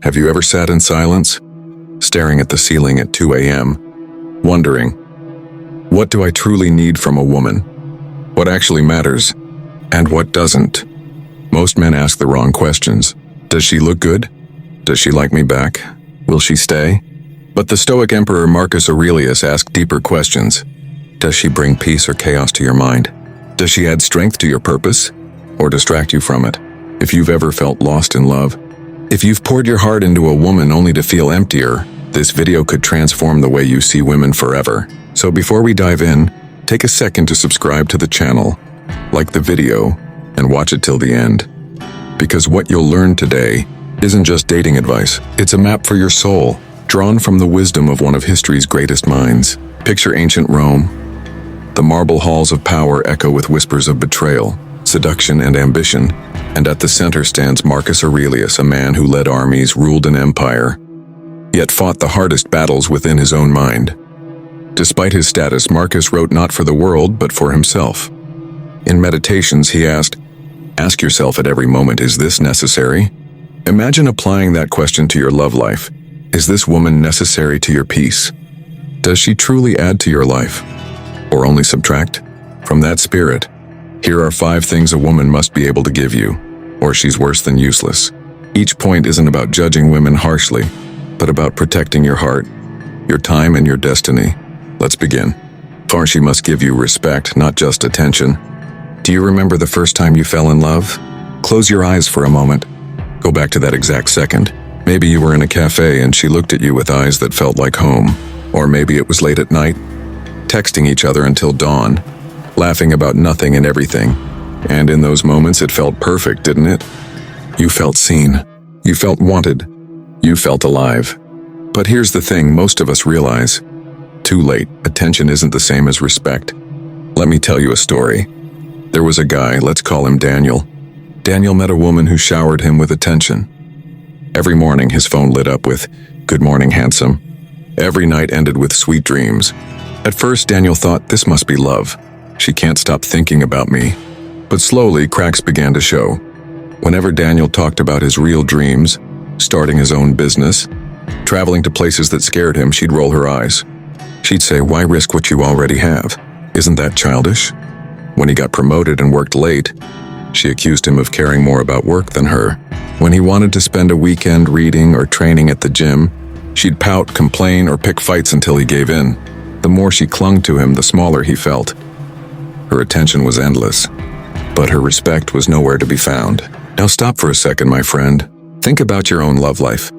Have you ever sat in silence, staring at the ceiling at 2 a.m., wondering, what do I truly need from a woman? What actually matters, and what doesn't? Most men ask the wrong questions. Does she look good? Does she like me back? Will she stay? But the Stoic Emperor Marcus Aurelius asked deeper questions. Does she bring peace or chaos to your mind? Does she add strength to your purpose, or distract you from it? If you've ever felt lost in love, if you've poured your heart into a woman only to feel emptier, this video could transform the way you see women forever. So before we dive in, take a second to subscribe to the channel, like the video, and watch it till the end. Because what you'll learn today isn't just dating advice, it's a map for your soul, drawn from the wisdom of one of history's greatest minds. Picture ancient Rome. The marble halls of power echo with whispers of betrayal, seduction, and ambition, and at the center stands Marcus Aurelius, a man who led armies, ruled an empire, yet fought the hardest battles within his own mind. Despite his status, Marcus wrote not for the world, but for himself. In Meditations, he asked, ask yourself at every moment, is this necessary? Imagine applying that question to your love life. Is this woman necessary to your peace? Does she truly add to your life, or only subtract? From that spirit, here are 5 things a woman must be able to give you, or she's worse than useless. Each point isn't about judging women harshly, but about protecting your heart, your time, and your destiny. Let's begin. For she must give you respect, not just attention. Do you remember the first time you fell in love? Close your eyes for a moment. Go back to that exact second. Maybe you were in a cafe and she looked at you with eyes that felt like home. Or maybe it was late at night, texting each other until dawn, laughing about nothing and everything. And in those moments it felt perfect, didn't it? You felt seen. You felt wanted. You felt alive. But here's the thing most of us realize. Too late, attention isn't the same as respect. Let me tell you a story. There was a guy, let's call him Daniel. Daniel met a woman who showered him with attention. Every morning his phone lit up with, "Good morning, handsome." Every night ended with sweet dreams. At first Daniel thought, this must be love. She can't stop thinking about me. But slowly cracks began to show. Whenever Daniel talked about his real dreams, starting his own business, traveling to places that scared him, she'd roll her eyes. She'd say, why risk what you already have? Isn't that childish? When he got promoted and worked late, she accused him of caring more about work than her. When he wanted to spend a weekend reading or training at the gym, she'd pout, complain, or pick fights until he gave in. The more she clung to him, the smaller he felt. Her attention was endless, but her respect was nowhere to be found. Now stop for a second, my friend. Think about your own love life.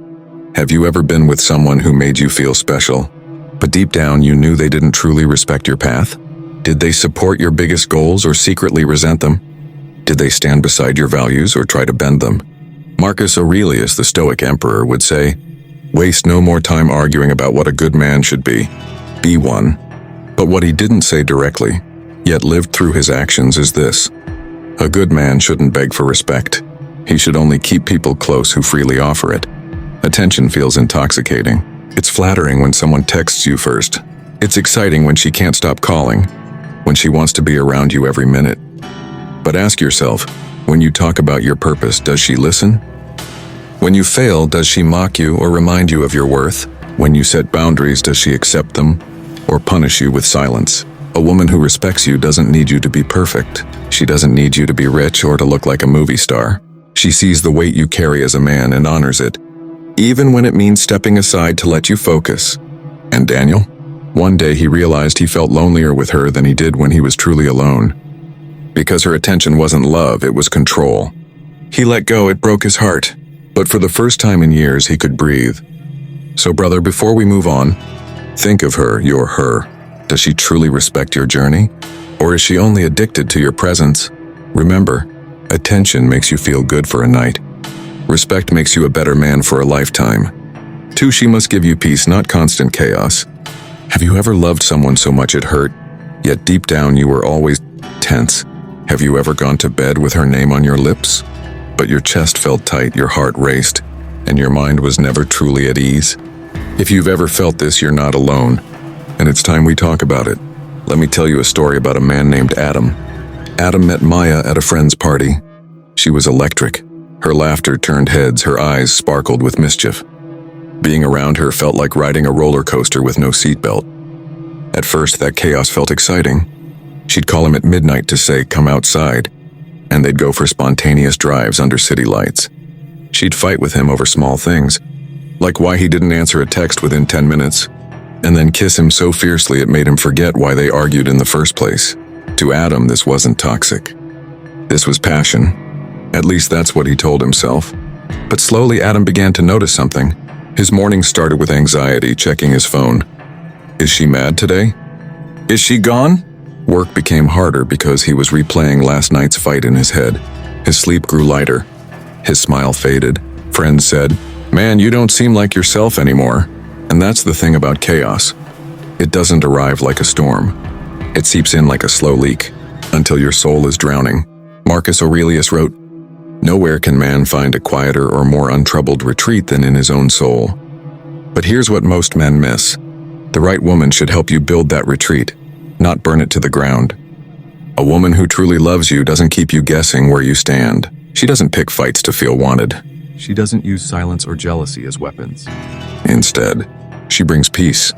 Have you ever been with someone who made you feel special, but deep down you knew they didn't truly respect your path? Did they support your biggest goals or secretly resent them? Did they stand beside your values or try to bend them? Marcus Aurelius, the Stoic Emperor, would say, waste no more time arguing about what a good man should be. Be one. But what he didn't say directly, yet lived through his actions, is this. A good man shouldn't beg for respect. He should only keep people close who freely offer it. Attention feels intoxicating. It's flattering when someone texts you first. It's exciting when she can't stop calling, when she wants to be around you every minute. But ask yourself, when you talk about your purpose, does she listen? When you fail, does she mock you or remind you of your worth? When you set boundaries, does she accept them or punish you with silence? A woman who respects you doesn't need you to be perfect. She doesn't need you to be rich or to look like a movie star. She sees the weight you carry as a man and honors it, even when it means stepping aside to let you focus. And Daniel? One day he realized he felt lonelier with her than he did when he was truly alone. Because her attention wasn't love, it was control. He let go, it broke his heart. But for the first time in years, he could breathe. So brother, before we move on, think of her, your her. Does she truly respect your journey? Or is she only addicted to your presence? Remember, attention makes you feel good for a night. Respect makes you a better man for a lifetime. 2, she must give you peace, not constant chaos. Have you ever loved someone so much it hurt, yet deep down you were always tense? Have you ever gone to bed with her name on your lips, but your chest felt tight, your heart raced, and your mind was never truly at ease? If you've ever felt this, you're not alone, and it's time we talk about it. Let me tell you a story about a man named Adam. Adam met Maya at a friend's party. She was electric, Her laughter turned heads, her eyes sparkled with mischief. Being around her felt like riding a roller coaster with no seatbelt. At first, that chaos felt exciting. She'd call him at midnight to say, "Come outside," and they'd go for spontaneous drives under city lights. She'd fight with him over small things, like why he didn't answer a text within 10 minutes, and then kiss him so fiercely it made him forget why they argued in the first place. To Adam, this wasn't toxic. This was passion. At least that's what he told himself. But slowly Adam began to notice something. His mornings started with anxiety, checking his phone. Is she mad today? Is she gone? Work became harder because he was replaying last night's fight in his head. His sleep grew lighter. His smile faded. Friends said, "Man, you don't seem like yourself anymore." And that's the thing about chaos. It doesn't arrive like a storm. It seeps in like a slow leak, until your soul is drowning. Marcus Aurelius wrote, "Nowhere can man find a quieter or more untroubled retreat than in his own soul." But here's what most men miss. The right woman should help you build that retreat, not burn it to the ground. A woman who truly loves you doesn't keep you guessing where you stand. She doesn't pick fights to feel wanted. She doesn't use silence or jealousy as weapons. Instead, she brings peace.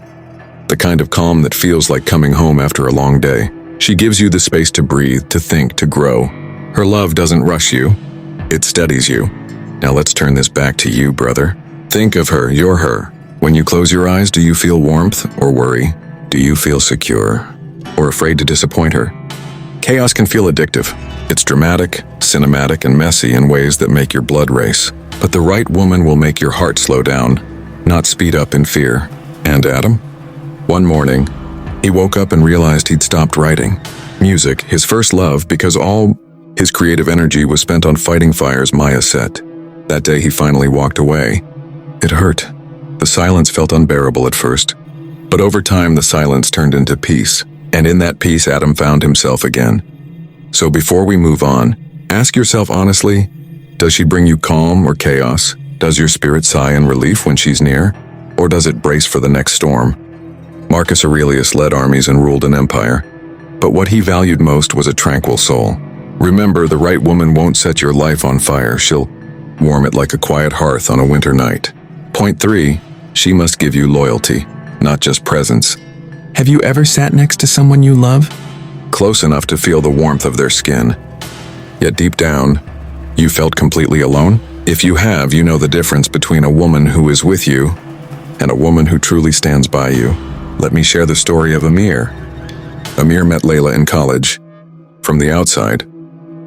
The kind of calm that feels like coming home after a long day. She gives you the space to breathe, to think, to grow. Her love doesn't rush you. It steadies you. Now let's turn this back to you, brother. Think of her, you're her. When you close your eyes, do you feel warmth or worry? Do you feel secure or afraid to disappoint her? Chaos can feel addictive. It's dramatic, cinematic, and messy in ways that make your blood race. But the right woman will make your heart slow down, not speed up in fear. And Adam? One morning, he woke up and realized he'd stopped writing. Music, his first love, because all his creative energy was spent on fighting fires Maya set. That day he finally walked away. It hurt. The silence felt unbearable at first. But over time the silence turned into peace. And in that peace Adam found himself again. So before we move on, ask yourself honestly, does she bring you calm or chaos? Does your spirit sigh in relief when she's near? Or does it brace for the next storm? Marcus Aurelius led armies and ruled an empire. But what he valued most was a tranquil soul. Remember, the right woman won't set your life on fire. She'll warm it like a quiet hearth on a winter night. Point 3, she must give you loyalty, not just presence. Have you ever sat next to someone you love? Close enough to feel the warmth of their skin. Yet deep down, you felt completely alone? If you have, you know the difference between a woman who is with you and a woman who truly stands by you. Let me share the story of Amir. Amir met Layla in college. From the outside,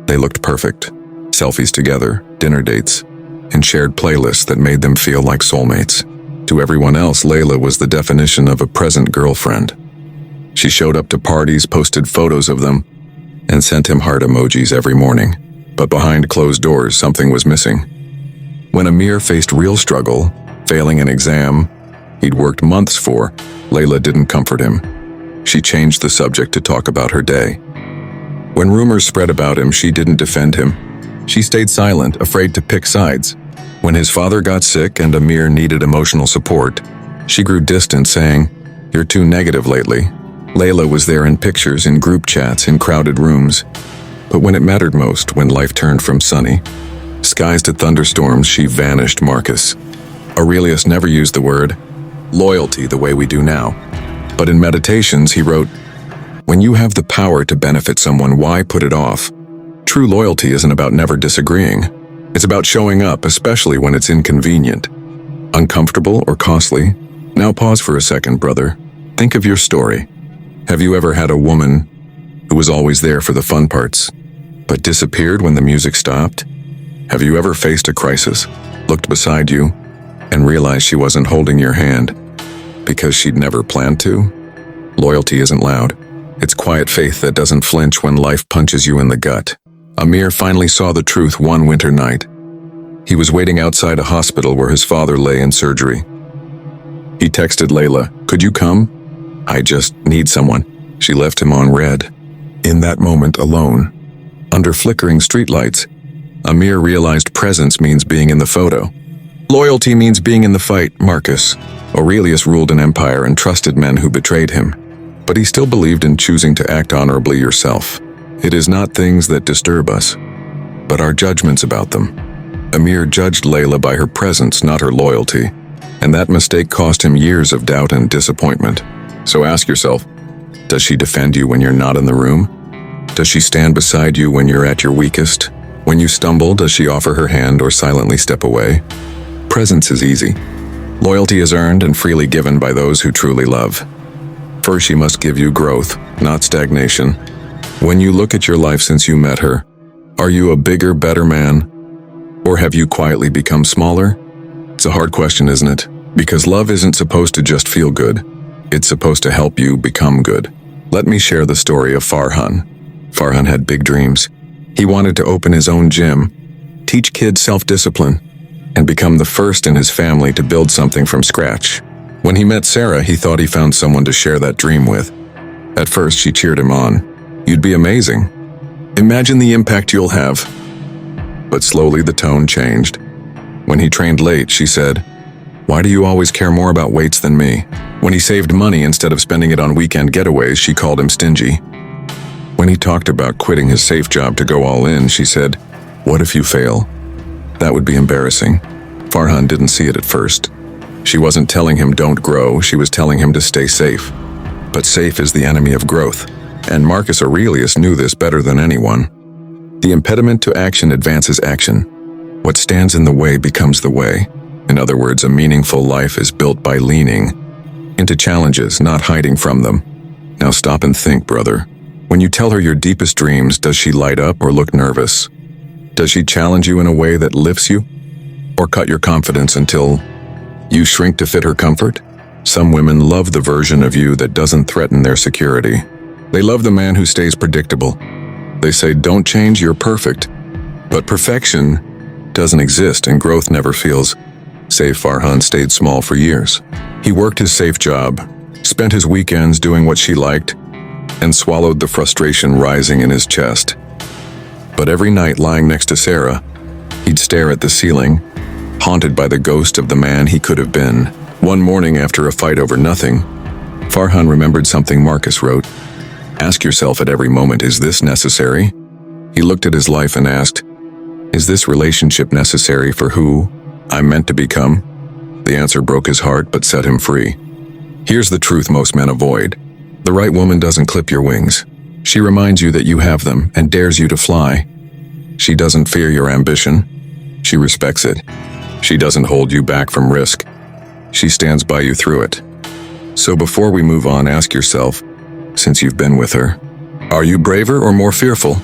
they looked perfect. Selfies together, dinner dates, and shared playlists that made them feel like soulmates. To everyone else, Layla was the definition of a present girlfriend. She showed up to parties, posted photos of them, and sent him heart emojis every morning. But behind closed doors, something was missing. When Amir faced real struggle, failing an exam he'd worked months for, Layla didn't comfort him. She changed the subject to talk about her day. When rumors spread about him, she didn't defend him. She stayed silent, afraid to pick sides. When his father got sick and Amir needed emotional support, she grew distant, saying, "You're too negative lately." Layla was there in pictures, in group chats, in crowded rooms. But when it mattered most, when life turned from sunny skies to thunderstorms, she vanished. Marcus Aurelius never used the word loyalty the way we do now. But in Meditations, he wrote, "When you have the power to benefit someone, why put it off?" True loyalty isn't about never disagreeing. It's about showing up, especially when it's inconvenient, uncomfortable, or costly. Now pause for a second, brother. Think of your story. Have you ever had a woman who was always there for the fun parts, but disappeared when the music stopped? Have you ever faced a crisis, looked beside you, and realized she wasn't holding your hand because she'd never planned to? Loyalty isn't loud. It's quiet faith that doesn't flinch when life punches you in the gut. Amir finally saw the truth one winter night. He was waiting outside a hospital where his father lay in surgery. He texted Layla, "Could you come? I just need someone." She left him on red. In that moment, alone, under flickering streetlights, Amir realized presence means being in the photo. Loyalty means being in the fight. Marcus Aurelius ruled an empire and trusted men who betrayed him. But he still believed in choosing to act honorably yourself. It is not things that disturb us, but our judgments about them. Amir judged Layla by her presence, not her loyalty, and that mistake cost him years of doubt and disappointment. So ask yourself, does she defend you when you're not in the room? Does she stand beside you when you're at your weakest? When you stumble, does she offer her hand or silently step away? Presence is easy. Loyalty is earned and freely given by those who truly love. First, she must give you growth, not stagnation. When you look at your life since you met her, are you a bigger, better man? Or have you quietly become smaller? It's a hard question, isn't it? Because love isn't supposed to just feel good. It's supposed to help you become good. Let me share the story of Farhan. Farhan had big dreams. He wanted to open his own gym, teach kids self-discipline, and become the first in his family to build something from scratch. When he met Sarah, he thought he found someone to share that dream with. At first, she cheered him on. "You'd be amazing. Imagine the impact you'll have." But slowly the tone changed. When he trained late, she said, "Why do you always care more about weights than me?" When he saved money instead of spending it on weekend getaways, she called him stingy. When he talked about quitting his safe job to go all in, she said, "What if you fail?" That would be embarrassing. Farhan didn't see it at first. She wasn't telling him don't grow, she was telling him to stay safe. But safe is the enemy of growth, and Marcus Aurelius knew this better than anyone. The impediment to action advances action. What stands in the way becomes the way. In other words, a meaningful life is built by leaning into challenges, not hiding from them. Now stop and think, brother. When you tell her your deepest dreams, does she light up or look nervous? Does she challenge you in a way that lifts you? Or cut your confidence until you shrink to fit her comfort? Some women love the version of you that doesn't threaten their security. They love the man who stays predictable. They say, "Don't change, you're perfect." But perfection doesn't exist and growth never feels safe. Farhan stayed small for years. He worked his safe job, spent his weekends doing what she liked, and swallowed the frustration rising in his chest. But every night lying next to Sarah, he'd stare at the ceiling, haunted by the ghost of the man he could have been. One morning after a fight over nothing, Farhan remembered something Marcus wrote. Ask yourself at every moment, is this necessary? He looked at his life and asked, is this relationship necessary for who I'm meant to become? The answer broke his heart but set him free. Here's the truth most men avoid. The right woman doesn't clip your wings. She reminds you that you have them and dares you to fly. She doesn't fear your ambition. She respects it. She doesn't hold you back from risk. She stands by you through it. So before we move on, ask yourself, since you've been with her, are you braver or more fearful?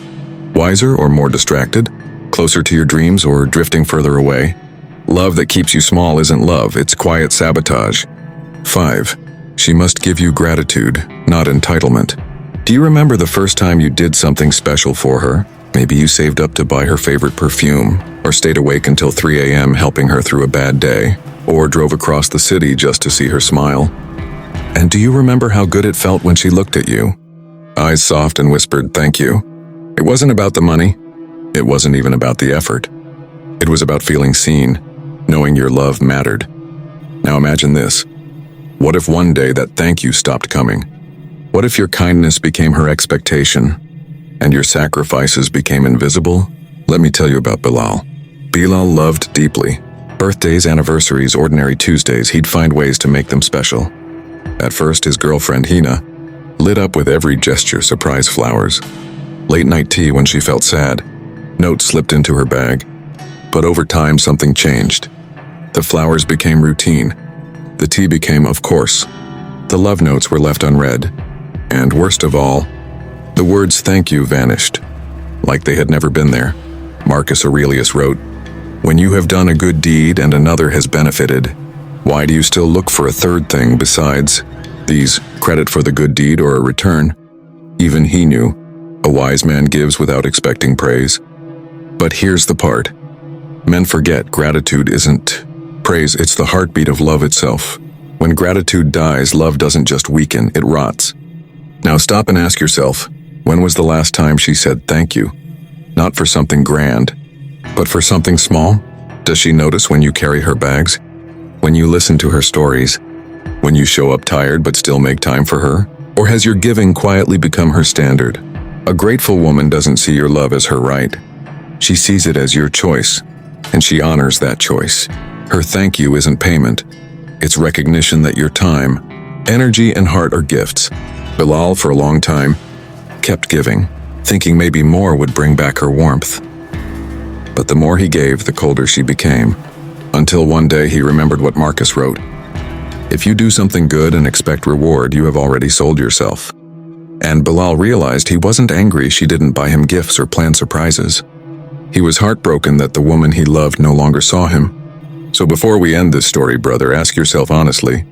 Wiser or more distracted? Closer to your dreams or drifting further away? Love that keeps you small isn't love, it's quiet sabotage. 5. She must give you gratitude, not entitlement. Do you remember the first time you did something special for her? Maybe you saved up to buy her favorite perfume, or stayed awake until 3 a.m. helping her through a bad day, or drove across the city just to see her smile. And do you remember how good it felt when she looked at you? Eyes soft and whispered, thank you. It wasn't about the money. It wasn't even about the effort. It was about feeling seen, knowing your love mattered. Now imagine this. What if one day that thank you stopped coming? What if your kindness became her expectation, and your sacrifices became invisible? Let me tell you about Bilal. Bilal loved deeply. Birthdays, anniversaries, ordinary Tuesdays, he'd find ways to make them special. At first, his girlfriend, Hina, lit up with every gesture, surprise flowers. Late night tea when she felt sad. Notes slipped into her bag. But over time, something changed. The flowers became routine. The tea became, of course. The love notes were left unread. And worst of all, the words thank you vanished, like they had never been there. Marcus Aurelius wrote, when you have done a good deed and another has benefited, why do you still look for a third thing besides these, credit for the good deed or a return? Even he knew, a wise man gives without expecting praise. But here's the part. Men forget gratitude isn't praise, it's the heartbeat of love itself. When gratitude dies, love doesn't just weaken, it rots. Now stop and ask yourself, when was the last time she said thank you? Not for something grand, but for something small? Does she notice when you carry her bags? When you listen to her stories? When you show up tired but still make time for her? Or has your giving quietly become her standard? A grateful woman doesn't see your love as her right. She sees it as your choice. and she honors that choice. Her thank you isn't payment. It's recognition that your time, energy, and heart are gifts. Bilal, for a long time, kept giving, thinking maybe more would bring back her warmth. But the more he gave, the colder she became, until one day he remembered what Marcus wrote. If you do something good and expect reward, you have already sold yourself. And Bilal realized he wasn't angry she didn't buy him gifts or plan surprises. He was heartbroken that the woman he loved no longer saw him. So before we end this story, brother, ask yourself honestly,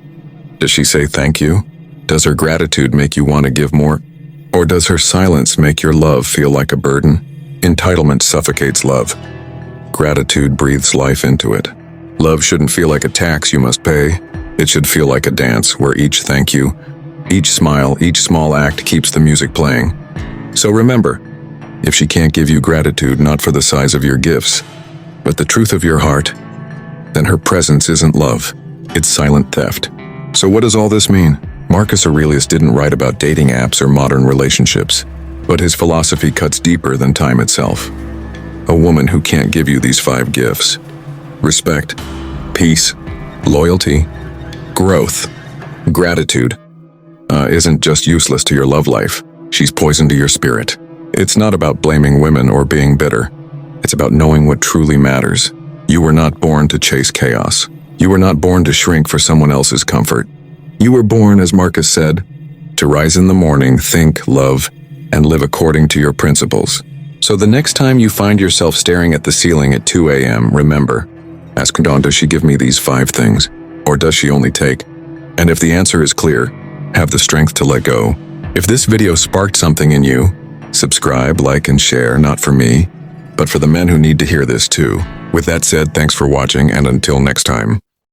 does she say thank you? Does her gratitude make you want to give more? Or does her silence make your love feel like a burden? Entitlement suffocates love. Gratitude breathes life into it. Love shouldn't feel like a tax you must pay. It should feel like a dance where each thank you, each smile, each small act keeps the music playing. So remember, if she can't give you gratitude not for the size of your gifts, but the truth of your heart, then her presence isn't love, it's silent theft. So what does all this mean? Marcus Aurelius didn't write about dating apps or modern relationships, but his philosophy cuts deeper than time itself. A woman who can't give you these 5 gifts: respect, peace, loyalty, growth, gratitude, isn't just useless to your love life, she's poison to your spirit. It's not about blaming women or being bitter. It's about knowing what truly matters. You were not born to chase chaos. You were not born to shrink for someone else's comfort. You were born, as Marcus said, to rise in the morning, think, love, and live according to your principles. So the next time you find yourself staring at the ceiling at 2 a.m., remember, ask Dawn, does she give me these 5 things? Or does she only take? And if the answer is clear, have the strength to let go. If this video sparked something in you, subscribe, like, and share, not for me, but for the men who need to hear this too. With that said, thanks for watching, and until next time.